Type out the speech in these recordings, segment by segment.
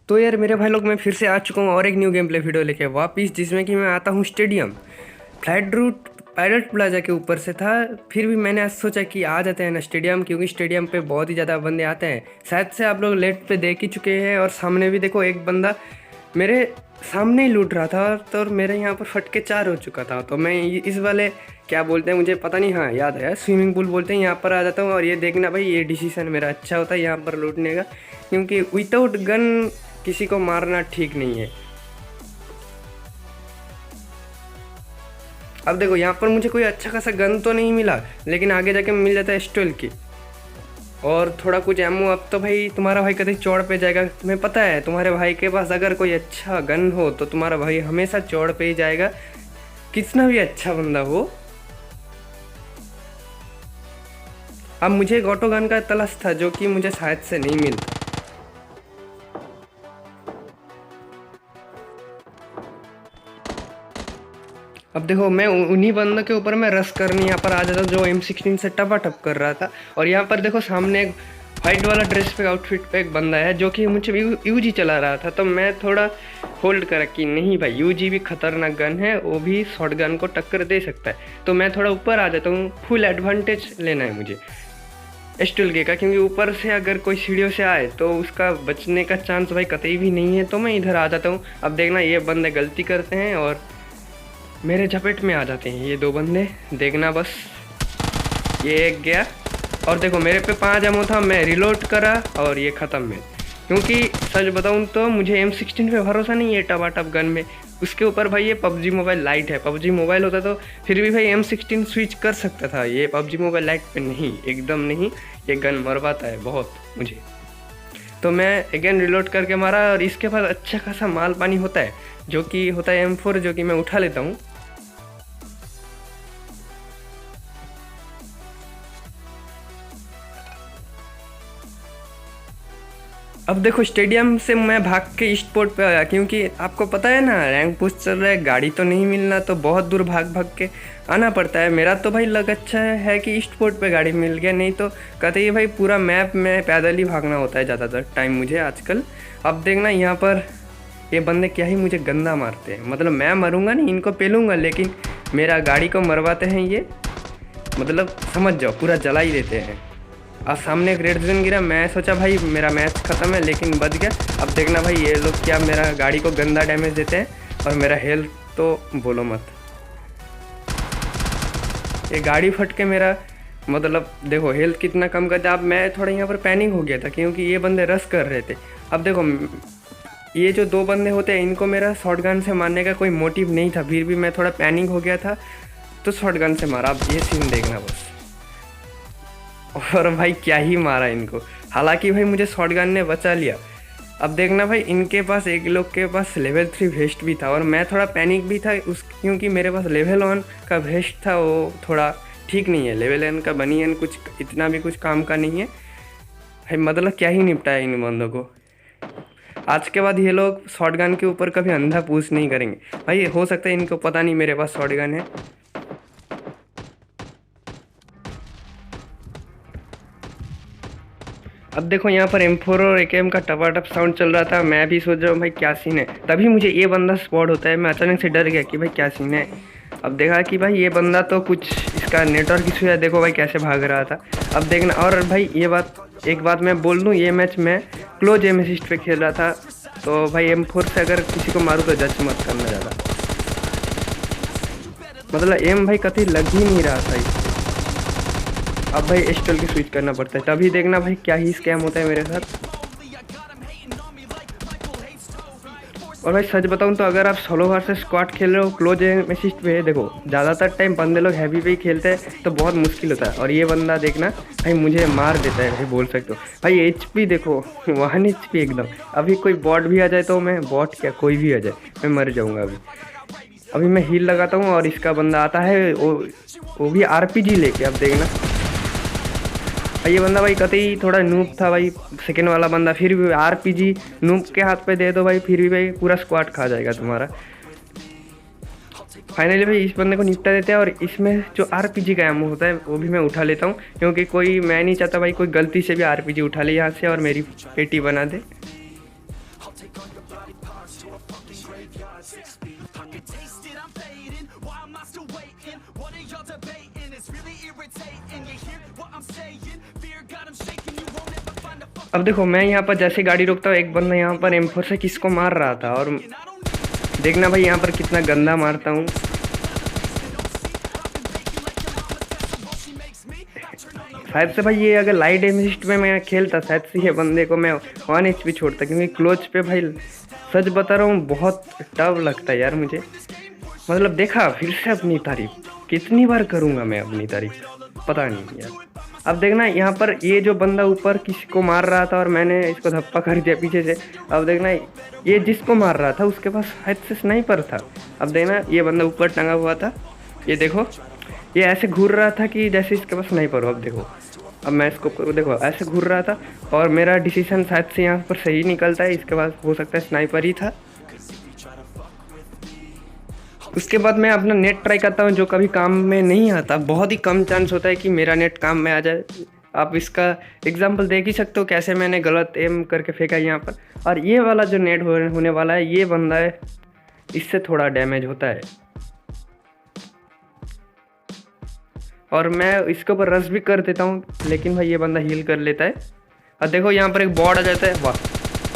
तो यार मेरे भाई लोग, मैं फिर से आ चुका हूँ और एक न्यू गेम प्ले वीडियो लेके वापिस, जिसमें कि मैं आता हूँ stadium. Flight route pilot plaza के ऊपर से था। फिर भी मैंने आज सोचा कि आ जाते हैं ना स्टेडियम, क्योंकि स्टेडियम पे बहुत ही ज़्यादा बंदे आते हैं। शायद से आप लोग लेट पे देख ही चुके हैं। और सामने भी देखो, एक बंदा मेरे सामने ही लूट रहा था, तो और मेरे यहाँ पर फटके 4 हो चुका था। तो मैं इस वाले क्या बोलते हैं मुझे पता नहीं, हाँ याद है, स्विमिंग पूल बोलते हैं, यहाँ पर आ जाता हूँ। और ये देखना भाई, ये डिसीजन मेरा अच्छा होता है यहाँ पर लूटने का, क्योंकि विदाउट गन किसी को मारना ठीक नहीं है। अब देखो, यहाँ पर मुझे कोई अच्छा खासा गन तो नहीं मिला, लेकिन आगे जाके मिल जाता है स्टोल की और थोड़ा कुछ एमओ। अब तो भाई तुम्हारा भाई कभी चौड़ पे जाएगा। तुम्हें पता है, तुम्हारे भाई के पास अगर कोई अच्छा गन हो तो तुम्हारा भाई हमेशा चौड़ पे ही जाएगा, कितना भी अच्छा बंदा हो। अब मुझे एक ऑटो गन का तलाश था, जो कि मुझे शायद से नहीं मिलता। अब देखो, मैं उन्हीं बंदों के ऊपर मैं रश करने यहाँ पर आ जाता हूँ, जो M16 से टपाटप कर रहा था। और यहाँ पर देखो, सामने एक वाइट वाला ड्रेस पे आउटफिट पे एक बंदा है, जो कि मुझे यूजी चला रहा था। तो मैं थोड़ा होल्ड करा कि नहीं भाई, यूजी भी खतरनाक गन है, वो भी शॉर्ट गन को टक्कर दे सकता है। तो मैं थोड़ा ऊपर आ जाता हूँ, फुल एडवांटेज लेना है मुझे एस्टुलगे का, क्योंकि ऊपर से अगर कोई सीढ़ियों से आए तो उसका बचने का चांस भाई कतई भी नहीं है। तो मैं इधर आ जाता हूँ। अब देखना, ये बंदे गलती करते हैं और मेरे झपेट में आ जाते हैं ये दो बंदे। देखना बस, ये एक गया और देखो मेरे पे 5 एमओ था, मैं रिलोड करा और ये ख़त्म है। क्योंकि सच बताऊं तो मुझे M16 पे भरोसा नहीं है टपाटप गन में। उसके ऊपर भाई ये PUBG मोबाइल लाइट है। PUBG मोबाइल होता तो फिर भी भाई M16 स्विच कर सकता था, ये PUBG मोबाइल लाइट पे नहीं, एकदम नहीं। ये गन मरवाता है बहुत मुझे। तो मैं अगेन रिलोड करके मारा और इसके पास अच्छा खासा माल पानी होता है, जो कि होता है M4, जो कि मैं उठा लेता हूँ। अब देखो, स्टेडियम से मैं भाग के ईस्ट पोर्ट पे आया, क्योंकि आपको पता है ना, रैंक पुश चल रहा है, गाड़ी तो नहीं मिलना, तो बहुत दूर भाग भाग के आना पड़ता है। मेरा तो भाई लग अच्छा है कि ईस्ट पोर्ट पे गाड़ी मिल गया, नहीं तो कहते ही भाई पूरा मैप में पैदल ही भागना होता है ज़्यादातर टाइम मुझे आजकल। अब देखना, यहाँ पर ये बंदे क्या ही मुझे गंदा मारते हैं। मतलब मैं मरूंगा नहीं, इनको पेलूंगा, लेकिन मेरा गाड़ी को मरवाते हैं ये। मतलब समझ जाओ, पूरा जला ही देते हैं। और सामने एक रेड जोन गिरा, मैं सोचा भाई मेरा मैच ख़त्म है, लेकिन बच गया। अब देखना भाई, ये लोग क्या मेरा गाड़ी को गंदा डैमेज देते हैं, और मेरा हेल्थ तो बोलो मत। ये गाड़ी फट के मेरा, मतलब देखो हेल्थ कितना कम कर दिया। अब मैं थोड़ा यहाँ पर पैनिक हो गया था, क्योंकि ये बंदे रश कर रहे थे। अब देखो, ये जो दो बंदे होते हैं, इनको मेरा शॉटगन से मारने का कोई मोटिव नहीं था, फिर भी मैं थोड़ा पैनिक हो गया था, तो शॉटगन से मारा। अब ये सीन देखना बस। और भाई क्या ही मारा इनको, हालांकि भाई मुझे शॉटगन ने बचा लिया। अब देखना भाई, इनके पास एक लोग के पास लेवल 3 वेस्ट भी था, और मैं थोड़ा पैनिक भी था क्योंकि मेरे पास लेवल 1 का वेस्ट था, वो थोड़ा ठीक नहीं है। लेवल 1 का बनियन कुछ इतना भी कुछ काम का नहीं है भाई। मतलब क्या ही निपटाया इन बंदों को। आज के बाद ये लोग शॉटगन के ऊपर कभी अंधा पूछ नहीं करेंगे भाई। हो सकता है इनको पता नहीं मेरे पास शॉटगन है। अब देखो, यहाँ पर M4 और AKM का टपाटप साउंड चल रहा था। मैं भी सोच रहा हूँ भाई क्या सीन है, तभी मुझे ये बंदा स्पॉट होता है। मैं अचानक से डर गया कि भाई क्या सीन है। अब देखा कि भाई ये बंदा तो कुछ इसका नेटवर्क इशू है। देखो भाई कैसे भाग रहा था। अब देखना, और भाई ये बात, एक बात मैं बोल दूँ, ये मैच मैं क्लोज एम असिस्ट पे खेल रहा था। तो भाई M4 से अगर किसी को मारूँ तो जज मत करना ज़्यादा। मतलब एम भाई कभी लग ही नहीं रहा था। अब भाई एस्टल की स्विच करना पड़ता है, तभी देखना भाई क्या ही स्कैम होता है मेरे साथ। और भाई सच बताऊं तो, अगर आप सोलो वर्सेस स्क्वाड खेल रहे हो क्लोज एम असिस्ट पे, देखो ज़्यादातर टाइम बंदे लोग हैवी पे ही खेलते हैं, तो बहुत मुश्किल होता है। और ये बंदा देखना भाई, मुझे मार देता है भाई, बोल सकते हो भाई। HP देखो 1 HP एकदम। अभी कोई बॉट भी आ जाए, तो मैं बॉट क्या, कोई भी आ जाए मैं मर जाऊँगा। अभी मैं हील लगाता हूँ और इसका बंदा आता है, वो भी RPG लेके। अब देखना, ये बंदा भाई कतई थोड़ा नूब था भाई, सेकेंड वाला बंदा, फिर भी RPG नूब के हाथ पे दे दो भाई, फिर भी भाई पूरा स्क्वाड खा जाएगा तुम्हारा। फाइनली भाई इस बंदे को निपटा देते हैं, और इसमें जो RPG का एमो होता है वो भी मैं उठा लेता हूँ, क्योंकि कोई, मैं नहीं चाहता भाई कोई गलती से भी RPG उठा ले यहाँ से और मेरी पेटी बना दे। अब देखो मैं यहाँ पर जैसे गाड़ी रोकता हूँ, एक बंदा यहाँ पर M4 से किसको मार रहा था, और देखना भाई यहाँ पर कितना गंदा मारता हूँ। शायद से भाई ये अगर लाइट एमिस्ट में मैं खेलता, शायद से ये बंदे को मैं 1 HP छोड़ता, क्योंकि क्लोच पे भाई सच बता रहा हूँ बहुत टफ लगता है यार मुझे। मतलब देखा फिर से अपनी तारीफ, कितनी बार करूँगा मैं अपनी तारीफ, पता नहीं यार। अब देखना यहाँ पर ये जो बंदा ऊपर किसी को मार रहा था और मैंने इसको धप्पा कर दिया पीछे से। अब देखना ये जिसको मार रहा था उसके पास शायद से स्नाइपर था। अब देखना ये बंदा ऊपर टंगा हुआ था, ये देखो ये ऐसे घूर रहा था कि जैसे इसके पास स्नाइपर हो। अब देखो, अब मैं इसको देखो ऐसे घूर रहा था, और मेरा डिसीजन शायद से यहाँ पर सही निकलता है, इसके पास हो सकता है स्नाइपर ही था। उसके बाद मैं अपना नेट ट्राई करता हूँ, जो कभी काम में नहीं आता, बहुत ही कम चांस होता है कि मेरा नेट काम में आ जाए। आप इसका एग्जांपल देख ही सकते हो कैसे मैंने गलत एम करके फेंका यहाँ पर। और ये वाला जो नेट होने वाला है, ये बंदा है, इससे थोड़ा डैमेज होता है, और मैं इसके ऊपर रश भी कर देता हूँ, लेकिन भाई ये बंदा हील कर लेता है। और देखो यहाँ पर एक बॉर्ड आ जाता है, वाह,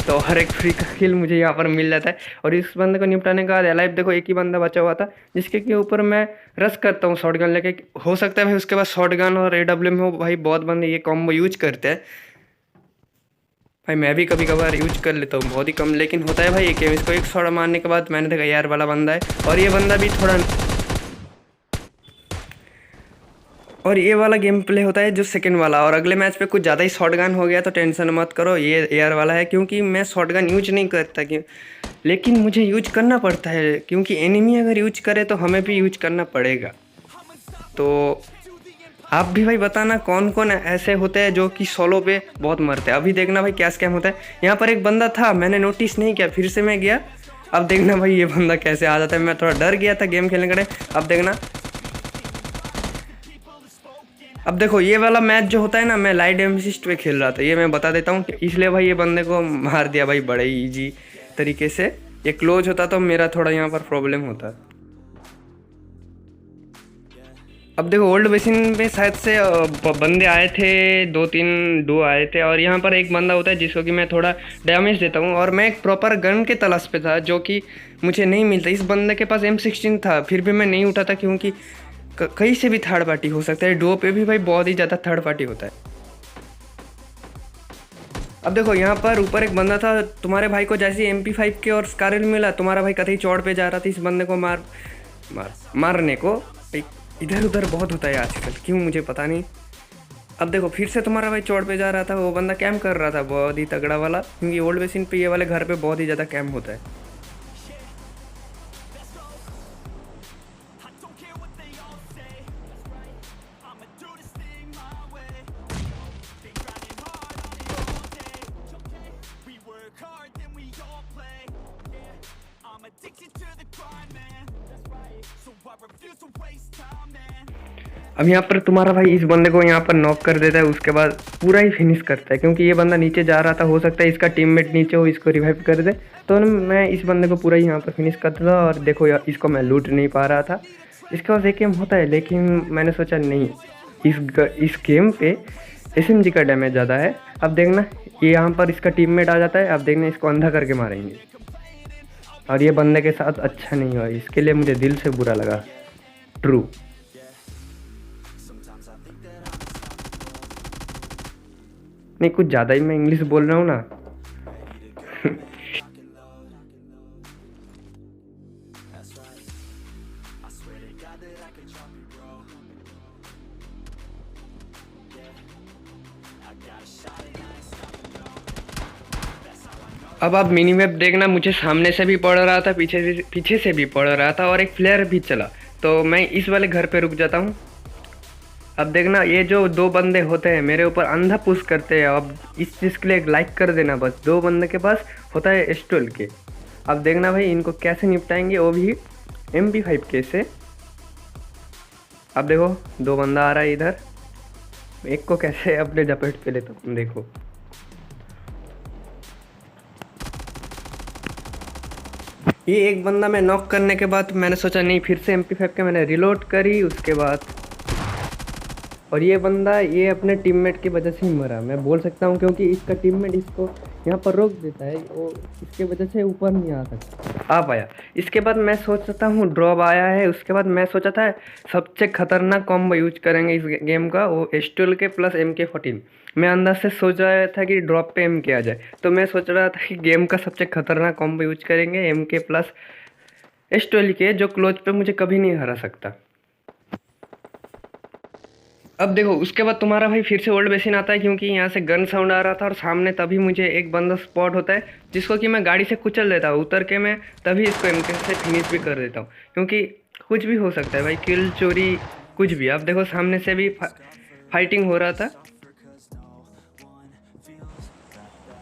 तो हर एक फ्री का किल मुझे यहाँ पर मिल जाता है। और इस बंदे को निपटाने के बाद अलाइव देखो एक ही बंदा बचा हुआ था, जिसके के ऊपर मैं रश करता हूँ शॉटगन लेके। हो सकता है भाई उसके पास शॉटगन और AWM हो, भाई बहुत बंदे ये कॉम्बो यूज करते हैं। भाई मैं भी कभी कभार यूज कर लेता हूँ, बहुत ही कम, लेकिन होता है भाई एक इसको एक शॉट मारने के बाद मैंने देखा यार वाला बंदा है, और ये बंदा भी थोड़ा, और ये वाला गेम प्ले होता है जो सेकंड वाला। और अगले मैच पे कुछ ज़्यादा ही शॉटगन हो गया तो टेंशन मत करो, ये एयर वाला है, क्योंकि मैं शॉटगन यूज नहीं करता क्यों, लेकिन मुझे यूज करना पड़ता है, क्योंकि एनिमी अगर यूज करे तो हमें भी यूज करना पड़ेगा। तो आप भी भाई बताना कौन कौन ऐसे होते हैं जो कि सोलो पे बहुत मरते हैं। अभी देखना भाई क्या स्कैम होता है, यहाँ पर एक बंदा था, मैंने नोटिस नहीं किया, फिर से मैं गया। अब देखना भाई ये बंदा कैसे आ जाता है, मैं थोड़ा डर गया था गेम खेलने के लिए। अब देखना, अब देखो ये वाला मैच जो होता है ना, मैं लाइट एमिस्ट पे खेल रहा था, ये मैं बता देता हूँ, इसलिए भाई ये बंदे को मार दिया भाई बड़े ही ईजी तरीके से। ये क्लोज होता तो मेरा थोड़ा यहाँ पर प्रॉब्लम होता। अब देखो ओल्ड बेसिन में शायद से बंदे आए थे, 2-3 डो आए थे, और यहाँ पर एक बंदा होता है जिसको कि मैं थोड़ा डैमेज देता हूँ, और मैं एक प्रॉपर गन के तलाश पे था जो कि मुझे नहीं मिलता। इस बंदे के पास M16 था, फिर भी मैं नहीं उठाता, क्योंकि कहीं से भी थर्ड पार्टी हो सकता है, डो पे भी भाई बहुत ही ज़्यादा थर्ड पार्टी होता है। अब देखो यहाँ पर ऊपर एक बंदा था, तुम्हारे भाई को जैसे MP5 के और स्कारल मिला, तुम्हारा भाई कतई चौड़ पे जा रहा था इस बंदे को मारने को। इधर उधर बहुत होता है आजकल, क्यों मुझे पता नहीं। अब देखो फिर से तुम्हारा भाई चौड़ पे जा रहा था, वो बंदा कैम्प कर रहा था बहुत ही तगड़ा वाला, क्योंकि ओल्ड बेसिन पे ये वाले घर पे बहुत ही ज़्यादा कैम्प होता है। अब यहाँ पर तुम्हारा भाई इस बंदे को यहाँ पर नॉक कर देता है, उसके बाद पूरा ही फिनिश करता है, क्योंकि ये बंदा नीचे जा रहा था, हो सकता है इसका टीममेट नीचे हो, इसको रिवाइव कर दे, तो मैं इस बंदे को पूरा ही यहाँ पर फिनिश करता था। और देखो यार इसको मैं लूट नहीं पा रहा था, इसके पास एक गेम होता है, लेकिन मैंने सोचा नहीं, इस गेम पे SMG का डैमेज ज़्यादा है। अब देखना ये यहाँ पर इसका टीममेट आ जाता है, अब देखना इसको अंधा करके मारेंगे, और ये बंदे के साथ अच्छा नहीं हुआ, इसके लिए मुझे दिल से बुरा लगा, ट्रू। नहीं कुछ ज़्यादा ही मैं इंग्लिश बोल रहा हूँ ना। अब आप मिनी मैप देखना, मुझे सामने से भी पड़ रहा था, पीछे से भी पड़ रहा था, और एक फ्लेयर भी चला, तो मैं इस वाले घर पे रुक जाता हूँ। अब देखना ये जो 2 बंदे होते हैं मेरे ऊपर अंधा पुश करते हैं। अब इस चीज़ के लिए एक लाइक कर देना, बस 2 बंदे के पास होता है S12 के। अब देखना भाई इनको कैसे निपटाएंगे, वो भी MP5 के से। अब देखो 2 बंदा आ रहा है इधर, एक को कैसे अपने जपेट पे लेता हूँ देखो। ये एक बंदा मैं नॉक करने के बाद मैंने सोचा नहीं, फिर से MP5 के मैंने रिलोड करी उसके बाद, और ये बंदा ये अपने टीममेट की वजह से ही मरा, मैं बोल सकता हूँ, क्योंकि इसका टीममेट इसको यहाँ पर रोक देता है, वो इसके वजह से ऊपर नहीं आ सकता, आ पाया। इसके बाद मैं सोचता हूँ ड्रॉप आया है, उसके बाद मैं सोचा था सबसे खतरनाक कॉम्बो यूज करेंगे इस गेम का, वो एस्टोल के प्लस MK14। मैं अंदर से सोच रहा था कि ड्रॉप पे MK आ जाए, तो मैं सोच रहा था कि गेम का सबसे खतरनाक कॉम्बो यूज करेंगे MK प्लस एस्टोल के, जो क्लोज पे मुझे कभी नहीं हरा सकता। अब देखो उसके बाद तुम्हारा भाई फिर से ओल्ड बेसिन आता है, क्योंकि यहाँ से गन साउंड आ रहा था और सामने तभी मुझे एक बंदा स्पॉट होता है, जिसको कि मैं गाड़ी से कुचल देता हूँ उतर के, मैं तभी इसको MK से फिनिश भी कर देता हूँ, क्योंकि कुछ भी हो सकता है भाई, किल चोरी कुछ भी। अब देखो सामने से भी फाइटिंग हो रहा था।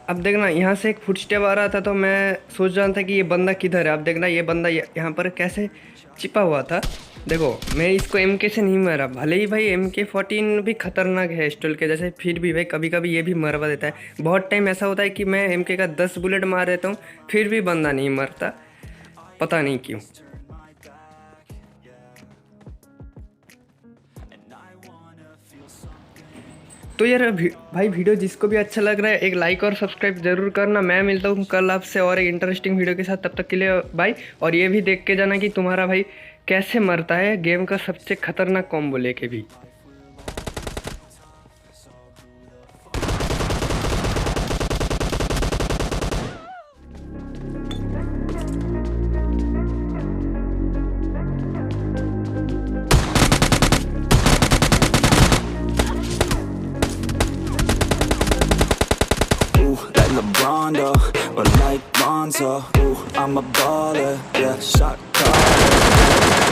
अब देखना यहाँ से एक फुटस्टेप आ रहा था, तो मैं सोच रहा था कि ये बंदा किधर है। अब देखना ये बंदा यहाँ पर कैसे छिपा हुआ था। देखो मैं इसको MK से नहीं मारा, भले ही भाई MK14 भी खतरनाक है स्टोल के जैसे, फिर भी भाई कभी कभी ये भी मरवा देता है। बहुत टाइम ऐसा होता है कि मैं MK का 10 बुलेट मार देता हूँ, फिर भी बंदा नहीं मरता, पता नहीं क्यों। तो यार भाई वीडियो जिसको भी अच्छा लग रहा है एक लाइक और सब्सक्राइब जरूर करना। मैं मिलता हूँ कल आपसे और एक इंटरेस्टिंग वीडियो के साथ, तब तक के लिए बाय। और ये भी देख के जाना कि तुम्हारा भाई कैसे मरता है गेम का सबसे खतरनाक कॉम्बो लेके भी। LeBron, or like Lonzo. Ooh, I'm a baller, yeah, shot caller.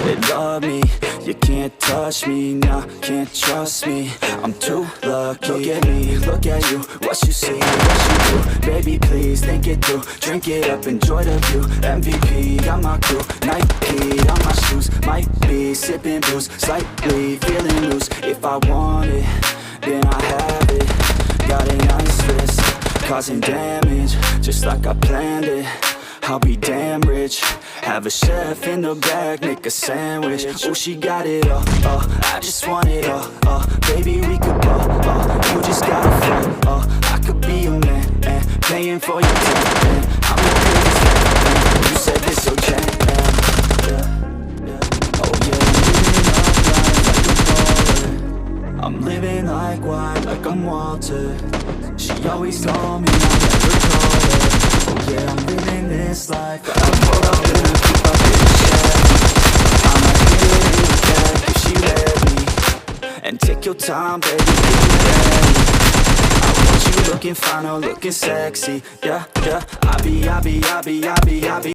They love me, you can't touch me, nah, can't trust me. I'm too lucky. Look at me, look at you, what you see, what you do. Baby, please think it through. Drink it up, enjoy the view. MVP, got my crew. Nike on my shoes, might be sipping booze, slightly feeling loose. If I want it, then I have it. Got an ice fist, causing damage, just like I planned it. I'll be damn rich, have a chef in the back, make a sandwich. Oh, she got it all, I just want it all, baby we could ball, you just gotta fall, I could be your man, paying for your time, I'm the biggest fan, you said this so jam, oh yeah, I'm living like wine, like I'm Walter. She always told me I never call her. Oh yeah, I'm living this life. I pull up in a coupe, I hit the Chevy. I might get it in the back if she let me. And take your time, baby, get you ready. I want you looking fine or looking sexy. Yeah, yeah. I be